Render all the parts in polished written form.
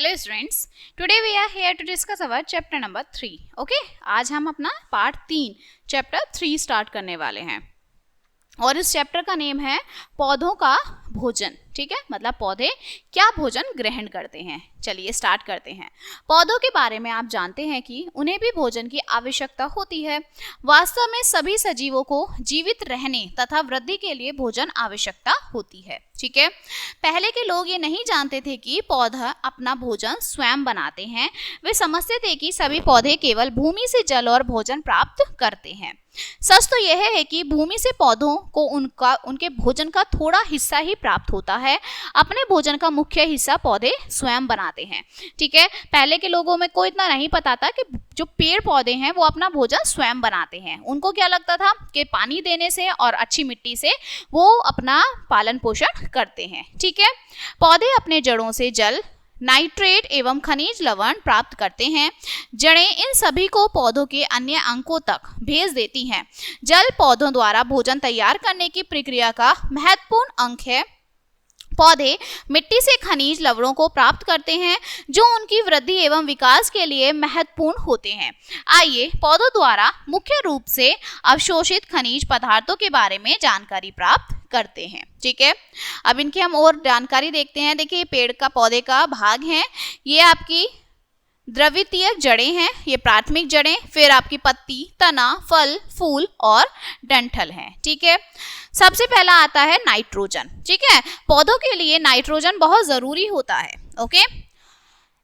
Hello students, today we are here to discuss our chapter number 3. Okay, आज हम अपना part 3 chapter 3 start करने वाले हैं और इस चैप्टर का नेम है पौधों का भोजन. ठीक है, मतलब पौधे क्या भोजन ग्रहण करते हैं. चलिए स्टार्ट करते हैं. पौधों के बारे में आप जानते हैं कि उन्हें भी भोजन की आवश्यकता होती है. वास्तव में सभी सजीवों को जीवित रहने तथा वृद्धि के लिए भोजन आवश्यकता होती है. ठीक है, पहले के लोग ये नहीं जानते थे कि पौधा अपना भोजन स्वयं बनाते हैं. वे समझते थे कि सभी पौधे केवल भूमि से जल और भोजन प्राप्त करते हैं. सच तो यह है कि भूमि से पौधों को उनके भोजन का थोड़ा हिस्सा ही प्राप्त होता है. अपने भोजन का मुख्य हिस्सा पौधे स्वयं बनाते हैं. ठीक है, पहले के लोगों में को इतना नहीं पता था कि जो पेड़ पौधे हैं वो अपना भोजन स्वयं बनाते हैं. उनको क्या लगता था कि पानी देने से और अच्छी मिट्टी से वो अपना पालन पोषण करते हैं. ठीक है, पौधे अपने जड़ों से जल, नाइट्रेट एवं खनिज लवण प्राप्त करते हैं. जड़ें इन सभी को पौधों के अन्य अंगों तक भेज देती हैं. जल पौधों द्वारा भोजन तैयार करने की प्रक्रिया का महत्वपूर्ण अंग है. पौधे मिट्टी से खनिज लवणों को प्राप्त करते हैं जो उनकी वृद्धि एवं विकास के लिए महत्वपूर्ण होते हैं. आइए पौधों द्वारा मुख्य रूप से अवशोषित खनिज पदार्थों के बारे में जानकारी प्राप्त करते हैं. ठीक है, अब इनकी हम और जानकारी देखते हैं. देखिए, पेड़ का पौधे का भाग है, ये आपकी द्वितीयक जड़ें हैं, ये प्राथमिक जड़ें, फिर आपकी पत्ती, तना, फल, फूल और डंठल हैं. ठीक है, सबसे पहला आता है नाइट्रोजन. ठीक है, पौधों के लिए नाइट्रोजन बहुत जरूरी होता है. ओके,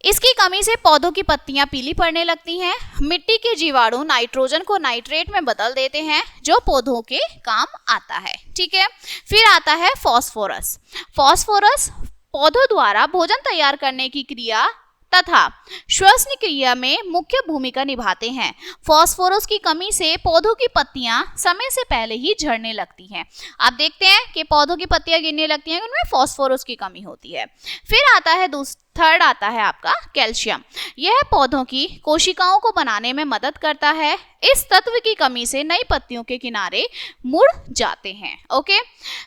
इसकी कमी से पौधों की पत्तियां पीली पड़ने लगती हैं. मिट्टी के जीवाणु नाइट्रोजन को नाइट्रेट में बदल देते हैं जो पौधों के काम आता है. ठीक है, फिर आता है फास्फोरस. फास्फोरस पौधों द्वारा भोजन तैयार करने की क्रिया तथा श्वसन क्रिया में मुख्य भूमिका निभाते हैं. फास्फोरस की कमी से पौधों की पत्तियां समय से पहले ही झड़ने लगती हैं. आप देखते हैं कि पौधों की पत्तियां गिरने लगती हैं, उनमें फास्फोरस की कमी होती है. फिर आता है थर्ड आता है आपका कैल्शियम. यह पौधों की कोशिकाओं को बनाने में मदद करता है. इस तत्व की कमी से नई पत्तियों के किनारे मुड़ जाते हैं. ओके,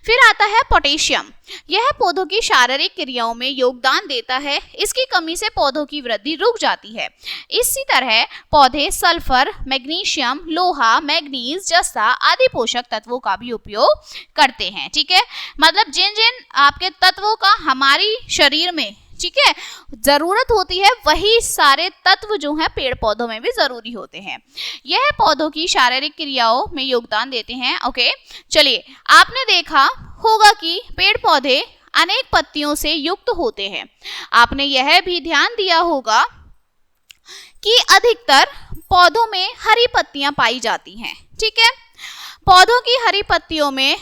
फिर आता है पोटेशियम. यह पौधों की शारीरिक क्रियाओं में योगदान देता है. इसकी कमी से पौधों की वृद्धि रुक जाती है. इसी तरह पौधे सल्फर, मैग्नीशियम, लोहा, मैग्नीज, जस्ता आदि पोषक तत्वों का भी उपयोग करते हैं. ठीक है, मतलब जिन जिन आपके तत्वों का हमारी शरीर में, ठीक है, जरूरत होती है, वही सारे तत्व जो हैं पेड़ पौधों में भी जरूरी होते हैं. यह पौधों की शारीरिक क्रियाओं में योगदान देते हैं. ओके, चलिए, आपने देखा होगा कि पेड़ पौधे अनेक पत्तियों से युक्त होते हैं. आपने यह भी ध्यान दिया होगा कि अधिकतर पौधों में हरी पत्तियां पाई जाती हैं. ठीक है, पौधों की हरी पत्तियों में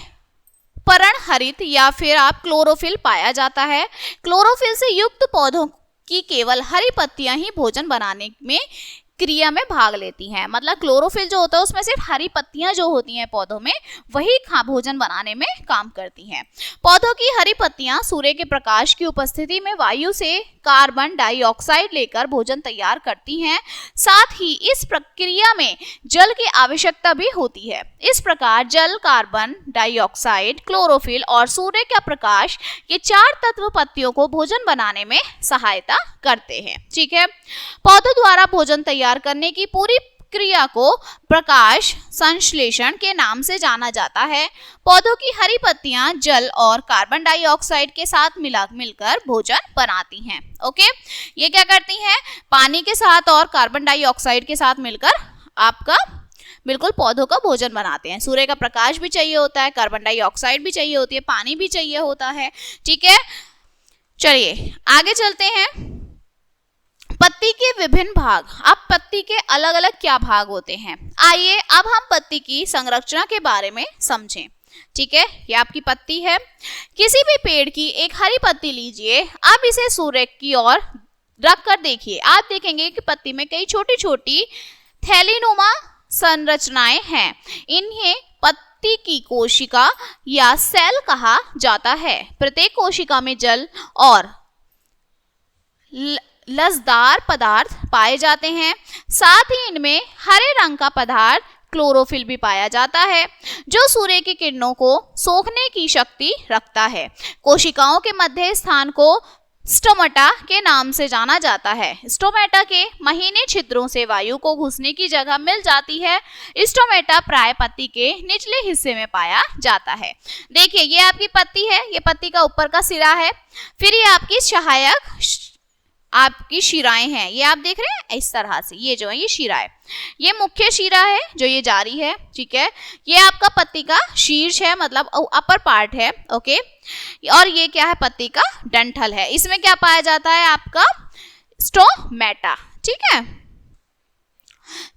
पर्णहरित या फिर आप क्लोरोफिल पाया जाता है. क्लोरोफिल से युक्त पौधों की केवल हरी पत्तियां ही भोजन बनाने में क्रिया में भाग लेती हैं. मतलब क्लोरोफिल जो होता है उसमें सिर्फ हरी पत्तियां जो होती हैं पौधों में, वही भोजन बनाने में काम करती हैं. पौधों की हरी पत्तियां सूर्य के प्रकाश की उपस्थिति में वायु से कार्बन डाइऑक्साइड लेकर भोजन तैयार करती हैं. साथ ही इस प्रक्रिया में जल की आवश्यकता भी होती है. इस प्रकार जल, कार्बन डाइऑक्साइड, क्लोरोफिल और सूर्य का प्रकाश, ये चार तत्व पत्तियों को भोजन बनाने में सहायता करते हैं. ठीक है, पौधों द्वारा भोजन तैयार करने की पूरी क्रिया को प्रकाश संश्लेषण के नाम से जाना जाता है. पौधों की हरी पत्तियां जल और कार्बन डाइऑक्साइड के साथ मिलकर भोजन बनाती हैं. ओके, ये क्या करती हैं, पानी के साथ और कार्बन डाइऑक्साइड के साथ मिलकर आपका बिल्कुल पौधों का भोजन बनाते हैं. सूर्य का प्रकाश भी चाहिए होता है, कार्बन डाइऑक्साइड भी चाहिए होती है, पानी भी चाहिए होता है. ठीक है, चलिए आगे चलते हैं. पत्ती के विभिन्न भाग. अब पत्ती के अलग अलग क्या भाग होते हैं, आइए अब हम पत्ती की संरचना के बारे में समझें. ठीक है, ये आपकी पत्ती है. किसी भी पेड़ की एक हरी पत्ती लीजिए. अब इसे सूर्य की ओर रख कर देखिए. आप देखेंगे कि पत्ती में कई छोटी छोटी थैलीनुमा संरचनाएं हैं. इन्हें पत्ती की कोशिका या सेल कहा जाता है. प्रत्येक कोशिका में जल और लसदार पदार्थ पाए जाते हैं. साथ ही इनमें हरे रंग का पदार्थ क्लोरोफिल भी पाया जाता है जो सूर्य की किरणों को सोखने की शक्ति रखता है. कोशिकाओं के मध्य स्थान को स्टोमेटा के नाम से जाना जाता है। स्टोमेटा के महीने छिद्रों से वायु को घुसने की जगह मिल जाती है। स्टोमेटा प्राय पत्ती के निचले हिस्से में पाया जाता है। देखिए ये आपकी पत्ती है, ये पत्ती का ऊपर का सिरा है, फिर ये आपकी सहायक आपकी शिराएं हैं, ये आप देख रहे हैं इस तरह से, ये जो है ये शिरा है, ये मुख्य शिरा है जो ये जारी है, ठीक है। ये आपका पत्ती का शीर्ष है, मतलब अपर पार्ट है, ओके। और ये क्या है, पत्ती का डंठल है। इसमें क्या पाया जाता है, आपका स्टोमेटा, ठीक है।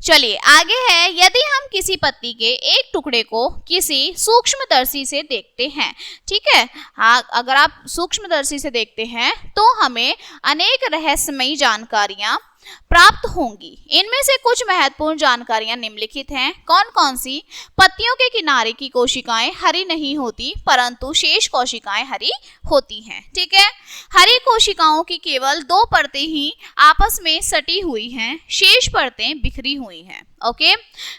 चलिए आगे है, यदि हम किसी पत्ती के एक टुकड़े को किसी सूक्ष्मदर्शी से देखते हैं, ठीक है, हाँ, अगर आप सूक्ष्मदर्शी से देखते हैं तो हमें अनेक रहस्यमयी जानकारियां प्राप्त होंगी। इनमें से कुछ महत्वपूर्ण जानकारियां निम्नलिखित हैं। कौन कौन सी? पत्तियों के किनारे की कोशिकाएं हरी नहीं होती, परंतु शेष कोशिकाएं हरी होती हैं, ठीक है। हरी कोशिकाओं की केवल 2 परतें ही आपस में सटी हुई हैं, शेष परतें बिखरी हुई हैं, ओके।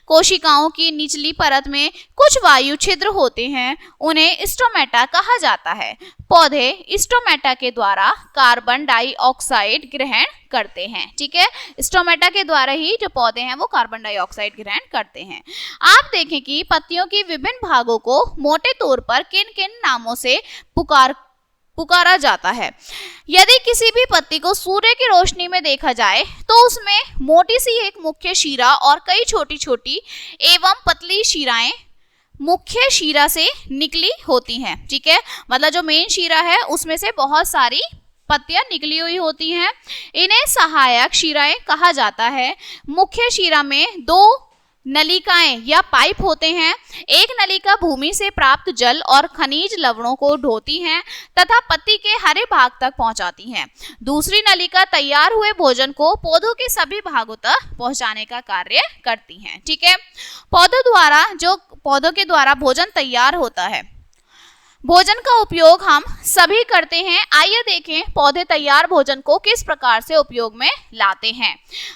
कोशिकाओं की निचली परत में कुछ वायु छिद्र होते हैं, उन्हें स्टोमेटा कहा जाता है। पौधे स्टोमेटा के द्वारा कार्बन डाइऑक्साइड ग्रहण करते हैं, ठीक है। स्टोमेटा के द्वारा ही जो पौधे हैं वो कार्बन डाइऑक्साइड ग्रहण करते हैं। आप देखें कि पत्तियों की विभिन्न भागों को मोटे तौर पर किन किन नामों से पुकारा जाता है। यदि किसी भी पत्ती को सूर्य की रोशनी में देखा जाए तो उसमें मोटी सी एक मुख्य शिरा और कई छोटी छोटी एवं पतली शिराएं मुख्य शिरा से निकली होती हैं, ठीक है। मतलब जो मेन शिरा है उसमें से बहुत सारी पत्तियां निकली हुई होती हैं। इन्हें सहायक शिराएं कहा जाता है। मुख्य शिरा में 2 नलिकाएं या पाइप होते हैं। एक नलिका भूमि से प्राप्त जल और खनिज लवणों को ढोती हैं तथा पत्ती के हरे भाग तक पहुंचाती हैं। दूसरी नलिका तैयार हुए भोजन को पौधों के सभी भागों तक पहुंचाने का कार्य करती हैं, ठीक है। पौधों के द्वारा भोजन तैयार होता है। भोजन का उपयोग हम सभी करते हैं। आइए देखें पौधे तैयार भोजन को किस प्रकार से उपयोग में लाते हैं।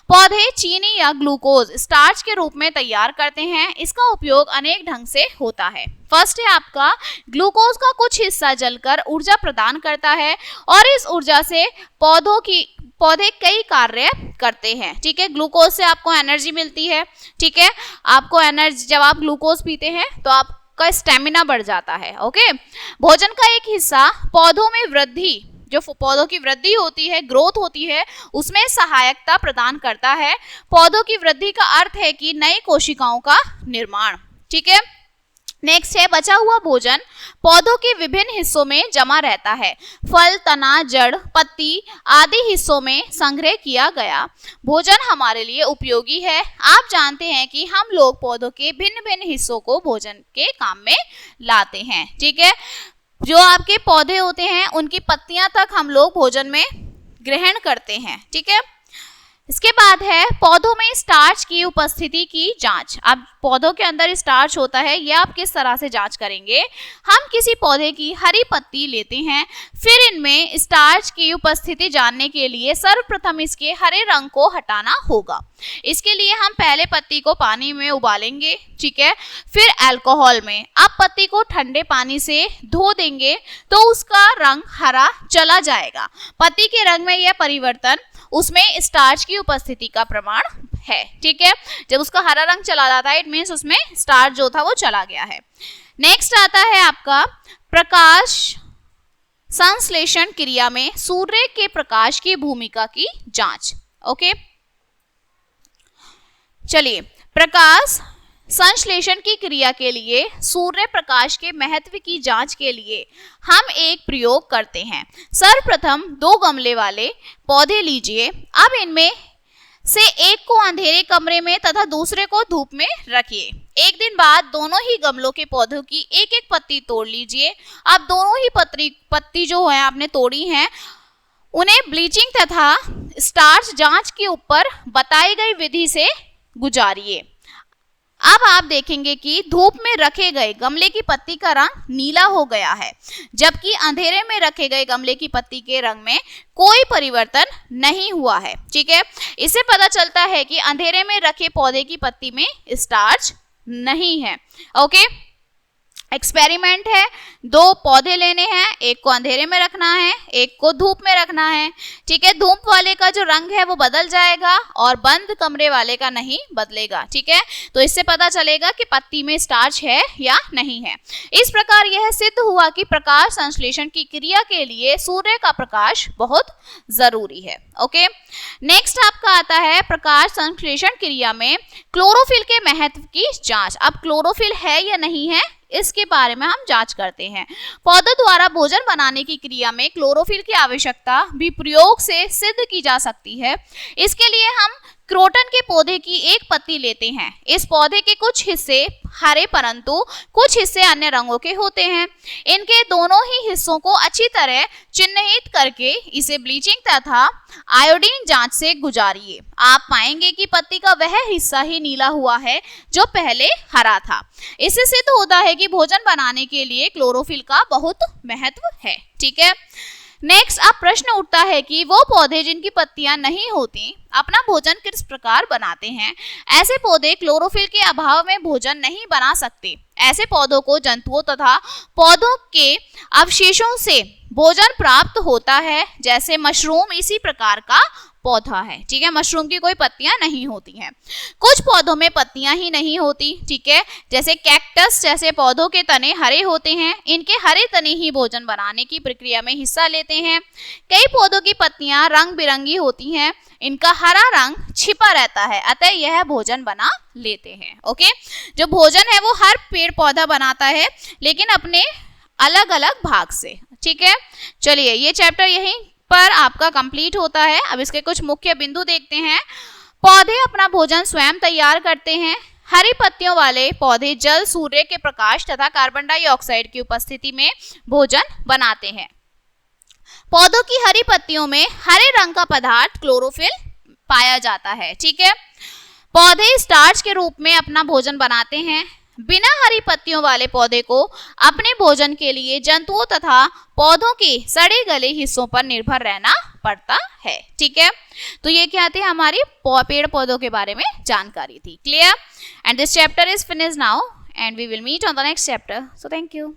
पौधे चीनी या ग्लूकोज स्टार्च के रूप में तैयार करते हैं। इसका उपयोग अनेक ढंग से होता है। फर्स्ट है आपका ग्लूकोज का कुछ हिस्सा जलकर ऊर्जा प्रदान करता है और इस ऊर्जा से पौधे कई कार्य करते हैं, ठीक है। ग्लूकोज से आपको एनर्जी मिलती है, ठीक है। आपको एनर्जी, जब आप ग्लूकोज पीते हैं तो आपका स्टेमिना बढ़ जाता है, ओके। भोजन का एक हिस्सा पौधों में वृद्धि, जो पौधों की वृद्धि होती है, ग्रोथ होती है, उसमें सहायकता प्रदान करता है। पौधों की वृद्धि का अर्थ है कि नई कोशिकाओं का निर्माण, ठीक है। नेक्स्ट है बचा हुआ भोजन पौधों के विभिन्न हिस्सों में जमा रहता है। फल, तना, जड़, पत्ती आदि हिस्सों में संग्रह किया गया भोजन हमारे लिए उपयोगी है। आप जानते हैं कि हम लोग पौधों के भिन्न भिन्न हिस्सों को भोजन के काम में लाते हैं, ठीक है। जो आपके पौधे होते हैं उनकी पत्तियां तक हम लोग भोजन में ग्रहण करते हैं, ठीक है। इसके बाद है पौधों में स्टार्च की उपस्थिति की जांच। अब पौधों के अंदर स्टार्च होता है, यह आप किस तरह से जांच करेंगे। हम किसी पौधे की हरी पत्ती लेते हैं, फिर इनमें स्टार्च की उपस्थिति जानने के लिए सर्वप्रथम इसके हरे रंग को हटाना होगा। इसके लिए हम पहले पत्ती को पानी में उबालेंगे, ठीक है, फिर अल्कोहल में। अब पत्ती को ठंडे पानी से धो देंगे तो उसका रंग हरा चला जाएगा। पत्ती के रंग में यह परिवर्तन उसमें स्टार्च की उपस्थिति का प्रमाण है, ठीक है। जब उसका हरा रंग चला जाता है इट मीन्स उसमें स्टार्च जो था वो चला गया है। नेक्स्ट आता है आपका प्रकाश संश्लेषण क्रिया में सूर्य के प्रकाश की भूमिका की जांच, ओके। चलिए प्रकाश संश्लेषण की क्रिया के लिए सूर्य प्रकाश के महत्व की जांच के लिए हम एक प्रयोग करते हैं। सर्वप्रथम 2 गमले वाले पौधे लीजिए। अब इनमें से एक को अंधेरे कमरे में तथा दूसरे को धूप में रखिए। एक दिन बाद दोनों ही गमलों के पौधों की एक एक पत्ती तोड़ लीजिए। अब दोनों ही पत्ती जो है आपने तोड़ी हैं उन्हें ब्लीचिंग तथा स्टार्च जांच के ऊपर बताई गई विधि से गुजारिए। अब आप देखेंगे कि धूप में रखे गए गमले की पत्ती का रंग नीला हो गया है, जबकि अंधेरे में रखे गए गमले की पत्ती के रंग में कोई परिवर्तन नहीं हुआ है, ठीक है। इससे पता चलता है कि अंधेरे में रखे पौधे की पत्ती में स्टार्च नहीं है, ओके। एक्सपेरिमेंट है, 2 पौधे लेने हैं, एक को अंधेरे में रखना है, एक को धूप में रखना है। ठीक है, धूप वाले का जो रंग है वो बदल जाएगा और बंद कमरे वाले का नहीं बदलेगा। ठीक है, तो इससे पता चलेगा कि पत्ती में स्टार्च है या नहीं है। इस प्रकार यह सिद्ध हुआ कि प्रकाश संश्लेषण की क्रिया के लिए सूर्य का प्रकाश बहुत जरूरी है। ओके, नेक्स्ट आपका आता है प्रकाश संश्लेषण क्रिया में क्लोरोफिल के महत्व की जांच। अब क्लोरोफिल है या नहीं है इसके बारे में हम जांच करते हैं। पौधों द्वारा भोजन बनाने की क्रिया में क्लोरोफिल की आवश्यकता भी प्रयोग से सिद्ध की जा सकती है। इसके लिए हम क्रोटन के पौधे की एक पत्ती लेते हैं। इस पौधे के कुछ हिस्से हरे परंतु कुछ हिस्से अन्य रंगों के होते हैं। इनके दोनों ही हिस्सों को अच्छी तरह चिन्हित करके इसे ब्लीचिंग तथा आयोडीन जांच से गुजारिए। आप पाएंगे कि पत्ती का वह हिस्सा ही नीला हुआ है जो पहले हरा था। इससे सिद्ध होता है कि भोजन बनाने के लिए क्लोरोफिल का बहुत महत्व है। ठीक है, नेक्स्ट अब प्रश्न उठता है कि वो पौधे जिनकी पत्तियां नहीं होती अपना भोजन किस प्रकार बनाते हैं। ऐसे पौधे क्लोरोफिल के अभाव में भोजन नहीं बना सकते। ऐसे पौधों को जंतुओं तथा पौधों के अवशेषों से भोजन प्राप्त होता है। जैसे मशरूम इसी प्रकार का पौधा है। ठीक है, मशरूम की कोई पत्तियां नहीं होती हैं। कुछ पौधों में पत्तियां ही नहीं होती। ठीक है, जैसे कैक्टस जैसे पौधों के तने हरे होते हैं। इनके हरे तने ही भोजन बनाने की प्रक्रिया में हिस्सा लेते हैं। कई पौधों की पत्तियां रंग बिरंगी होती हैं। इनका हरा रंग छिपा रहता है, अतः यह भोजन बना लेते हैं। ओके, जो भोजन है वो हर पेड़ पौधा बनाता है लेकिन अपने अलग अलग भाग से। ठीक है, चलिए ये चैप्टर यहीं पर आपका कंप्लीट होता है। अब इसके कुछ मुख्य बिंदु देखते हैं। पौधे अपना भोजन स्वयं तैयार करते हैं। हरी पत्तियों वाले पौधे जल, सूर्य के प्रकाश तथा कार्बन डाइऑक्साइड की उपस्थिति में भोजन बनाते हैं। पौधों की हरी पत्तियों में हरे रंग का पदार्थ क्लोरोफिल पाया जाता है। ठीक है, पौधे स्टार्च के रूप में अपना भोजन बनाते हैं। बिना हरी पत्तियों वाले पौधे को अपने भोजन के लिए जंतुओं तथा पौधों के सड़े गले हिस्सों पर निर्भर रहना पड़ता है। ठीक है, तो ये क्या थे, हमारी पेड़ पौधों के बारे में जानकारी थी। Clear? And this chapter is finished now and we will meet on the next chapter. So thank you.